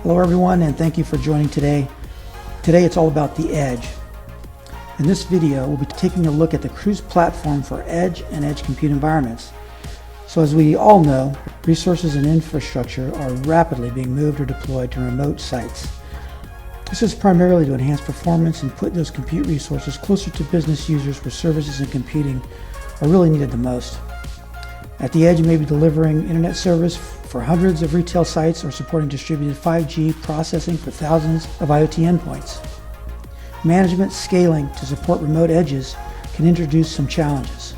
Hello everyone, and thank you for joining today. Today it's all about the edge. In this video, we'll be taking a look at the Cruz platform for edge and edge compute environments. So as we all know, resources and infrastructure are rapidly being moved or deployed to remote sites. This is primarily to enhance performance and put those compute resources closer to business users where services and computing are really needed the most. At the edge, you may be delivering internet service for hundreds of retail sites or supporting distributed 5G processing for thousands of IoT endpoints. Management scaling to support remote edges can introduce some challenges.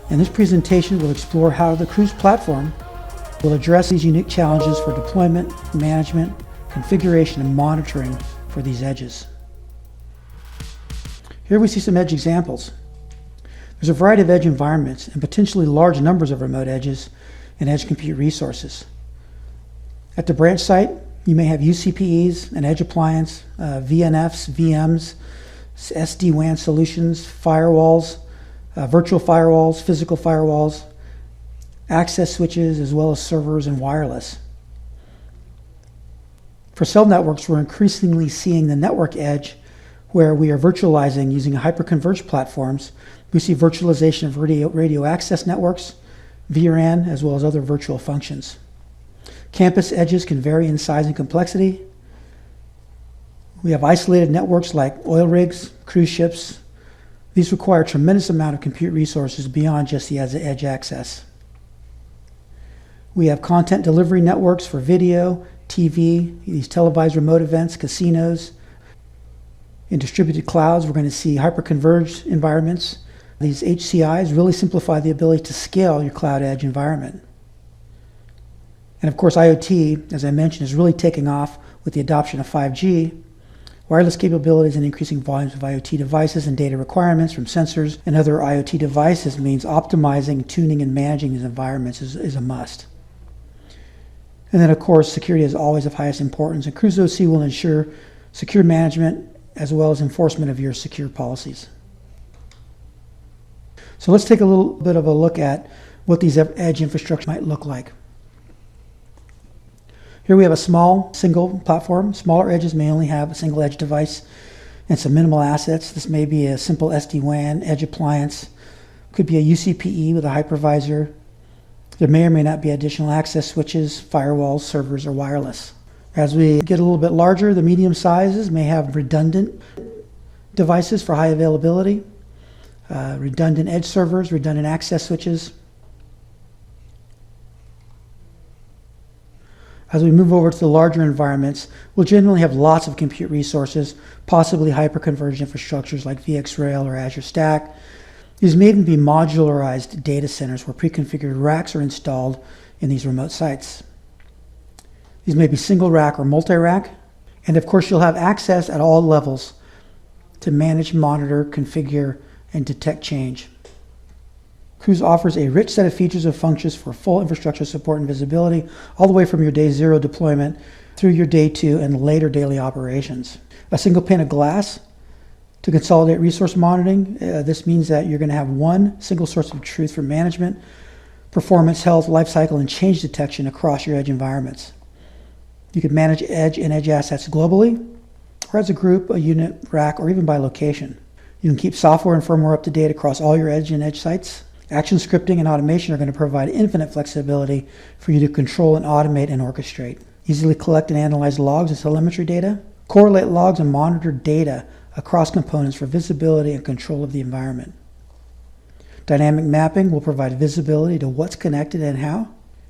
In this presentation, we'll explore how the Cruz platform will address these unique challenges for deployment, management, configuration, and monitoring for these edges. Here we see some edge examples. There's a variety of edge environments and potentially large numbers of remote edges and edge compute resources. At the branch site, you may have UCPEs, an edge appliance, VNFs, VMs, SD-WAN solutions, firewalls, virtual firewalls, physical firewalls, access switches, as well as servers and wireless. For cell networks, we're increasingly seeing the network edge where we are virtualizing using hyperconverged platforms. We see virtualization of radio access networks, vRAN, as well as other virtual functions. Campus edges can vary in size and complexity. We have isolated networks like oil rigs, cruise ships. These require a tremendous amount of compute resources beyond just the edge access. We have content delivery networks for video, TV, these televised remote events, casinos. In distributed clouds, we're going to see hyperconverged environments. These HCIs really simplify the ability to scale your cloud edge environment. And of course, IoT, as I mentioned, is really taking off with the adoption of 5G. Wireless capabilities and increasing volumes of IoT devices and data requirements from sensors and other IoT devices means optimizing, tuning, and managing these environments is a must. And then, of course, security is always of highest importance, and CruzOC will ensure secure management as well as enforcement of your secure policies. So let's take a little bit of a look at what these edge infrastructure might look like. Here we have a small single platform. Smaller edges may only have a single edge device and some minimal assets. This may be a simple SD-WAN edge appliance. Could be a UCPE with a hypervisor. There may or may not be additional access switches, firewalls, servers, or wireless. As we get a little bit larger, the medium sizes may have redundant devices for high availability, redundant edge servers, redundant access switches. As we move over to the larger environments, we'll generally have lots of compute resources, possibly hyperconverged infrastructures like VxRail or Azure Stack. These may even be modularized data centers where pre-configured racks are installed in these remote sites. These may be single rack or multi-rack. And of course, you'll have access at all levels to manage, monitor, configure, and detect change. Cruz offers a rich set of features and functions for full infrastructure support and visibility, all the way from your day zero deployment through your day two and later daily operations. A single pane of glass to consolidate resource monitoring. This means that you're going to have one single source of truth for management, performance, health, lifecycle, and change detection across your edge environments. You can manage edge and edge assets globally, or as a group, a unit, rack, or even by location. You can keep software and firmware up to date across all your edge and edge sites. Action scripting and automation are going to provide infinite flexibility for you to control and automate and orchestrate. Easily collect and analyze logs and telemetry data. Correlate logs and monitor data across components for visibility and control of the environment. Dynamic mapping will provide visibility to what's connected and how.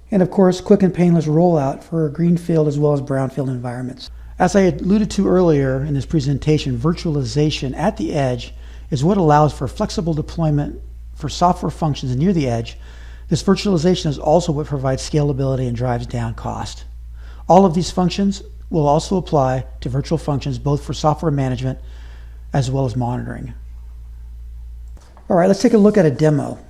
And of course, quick and painless rollout for greenfield as well as brownfield environments. As I alluded to earlier in this presentation, virtualization at the edge is what allows for flexible deployment for software functions near the edge. This virtualization is also what provides scalability and drives down cost. All of these functions will also apply to virtual functions, both for software management as well as monitoring. All right, let's take a look at a demo.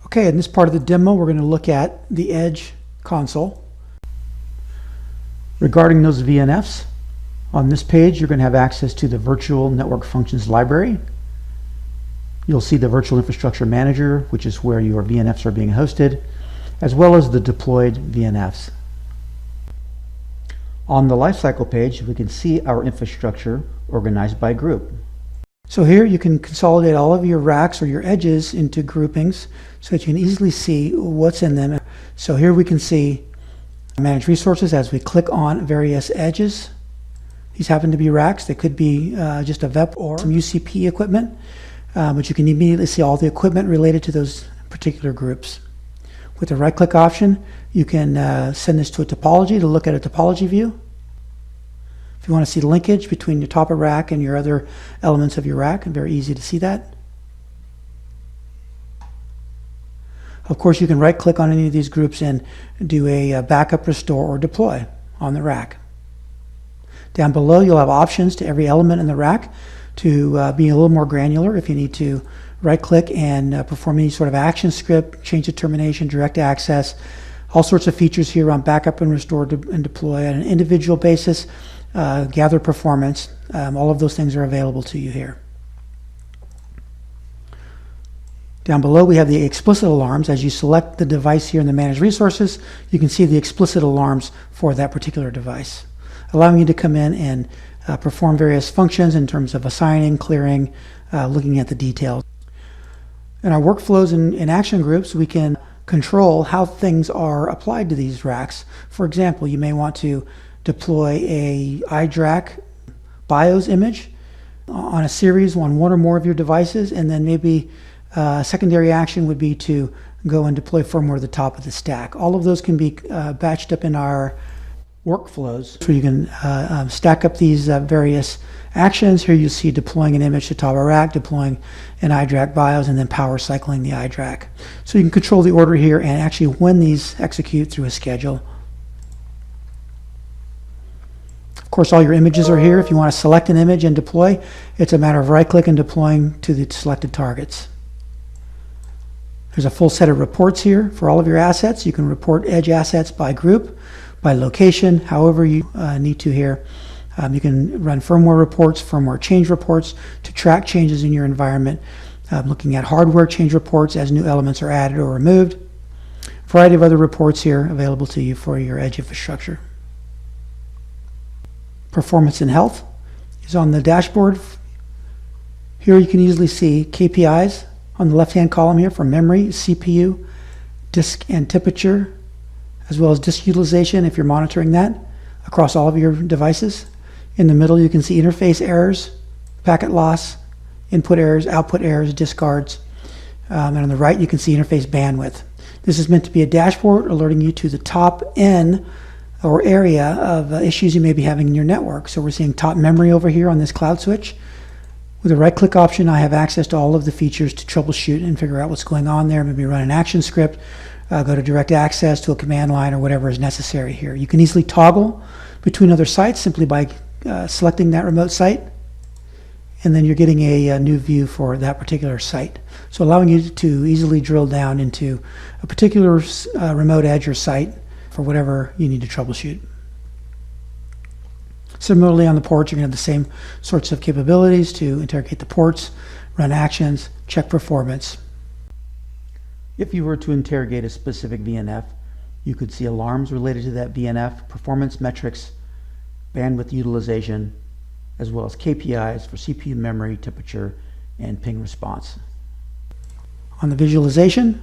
Okay, in this part of the demo, we're going to look at the Edge console. Regarding those VNFs, on this page, you're going to have access to the Virtual Network Functions library. You'll see the Virtual Infrastructure Manager, which is where your VNFs are being hosted, as well as the deployed VNFs. On the lifecycle page, we can see our infrastructure organized by group. So here you can consolidate all of your racks or your edges into groupings so that you can easily see what's in them. So here we can see manage resources as we click on various edges. These happen to be racks. They could be just a VEP or some UCP equipment, but you can immediately see all the equipment related to those particular groups. With the right-click option, you can send this to a topology to look at a topology view. If you want to see linkage between your top of rack and your other elements of your rack, it's very easy to see that. Of course, you can right-click on any of these groups and do a backup, restore, or deploy on the rack. Down below, you'll have options to every element in the rack to be a little more granular if you need to right-click and perform any sort of action script, change the termination, direct access, all sorts of features here on backup and restore and deploy on an individual basis, gather performance. All of those things are available to you here. Down below, we have the explicit alarms. As you select the device here in the Manage Resources, you can see the explicit alarms for that particular device, allowing you to come in and perform various functions in terms of assigning, clearing, looking at the details. In our workflows and action groups, we can control how things are applied to these racks. For example, you may want to deploy a iDRAC BIOS image on a series on one or more of your devices, and then maybe a secondary action would be to go and deploy firmware at the top of the stack. All of those can be batched up in our workflows, so you can stack up these various actions. Here you see deploying an image to top of rack, deploying an iDRAC BIOS, and then power cycling the iDRAC. So you can control the order here and actually when these execute through a schedule. Of course, all your images are here. If you want to select an image and deploy, it's a matter of right-click and deploying to the selected targets. There's a full set of reports here for all of your assets. You can report edge assets by group, by location, however you need to here. You can run firmware reports, firmware change reports to track changes in your environment, looking at hardware change reports as new elements are added or removed. A variety of other reports here available to you for your edge infrastructure. Performance and health is on the dashboard. Here you can easily see KPIs on the left-hand column here for memory, CPU, disk and temperature, as well as disk utilization if you're monitoring that across all of your devices. In the middle, you can see interface errors, packet loss, input errors, output errors, discards. And on the right, you can see interface bandwidth. This is meant to be a dashboard alerting you to the top N or area of issues you may be having in your network. So we're seeing top memory over here on this cloud switch. With a right-click option, I have access to all of the features to troubleshoot and figure out what's going on there, maybe run an action script, go to direct access to a command line or whatever is necessary here. You can easily toggle between other sites simply by selecting that remote site, and then you're getting a new view for that particular site. So allowing you to easily drill down into a particular remote edge or site for whatever you need to troubleshoot. Similarly, on the ports, you're going to have the same sorts of capabilities to interrogate the ports, run actions, check performance. If you were to interrogate a specific VNF, you could see alarms related to that VNF, performance metrics, bandwidth utilization, as well as KPIs for CPU memory, temperature, and ping response. On the visualization,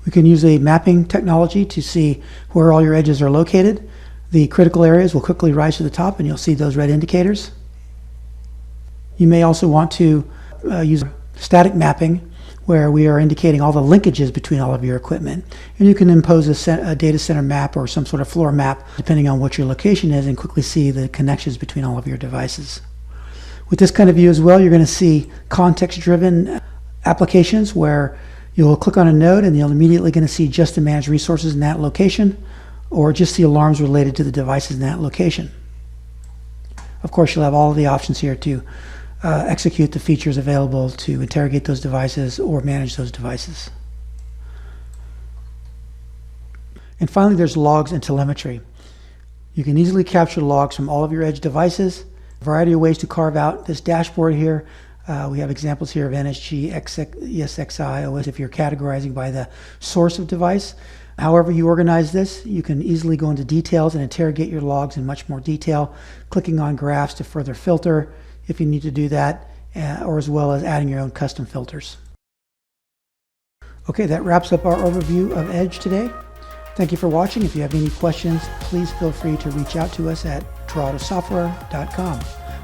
we can use a mapping technology to see where all your edges are located. The critical areas will quickly rise to the top and you'll see those red indicators. You may also want to use static mapping where we are indicating all the linkages between all of your equipment. And you can impose a data center map or some sort of floor map depending on what your location is and quickly see the connections between all of your devices. With this kind of view as well, you're going to see context-driven applications where you'll click on a node and you're immediately going to see just the managed resources in that location or just the alarms related to the devices in that location. Of course, you'll have all of the options here to execute the features available to interrogate those devices or manage those devices. And finally, there's logs and telemetry. You can easily capture logs from all of your edge devices. A variety of ways to carve out this dashboard here. We have examples here of NSG, ESXi, OS if you're categorizing by the source of device. However you organize this, you can easily go into details and interrogate your logs in much more detail, clicking on graphs to further filter if you need to do that, or as well as adding your own custom filters. Okay, that wraps up our overview of Edge today. Thank you for watching. If you have any questions, please feel free to reach out to us at ToratoSoftware.com.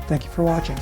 Thank you for watching.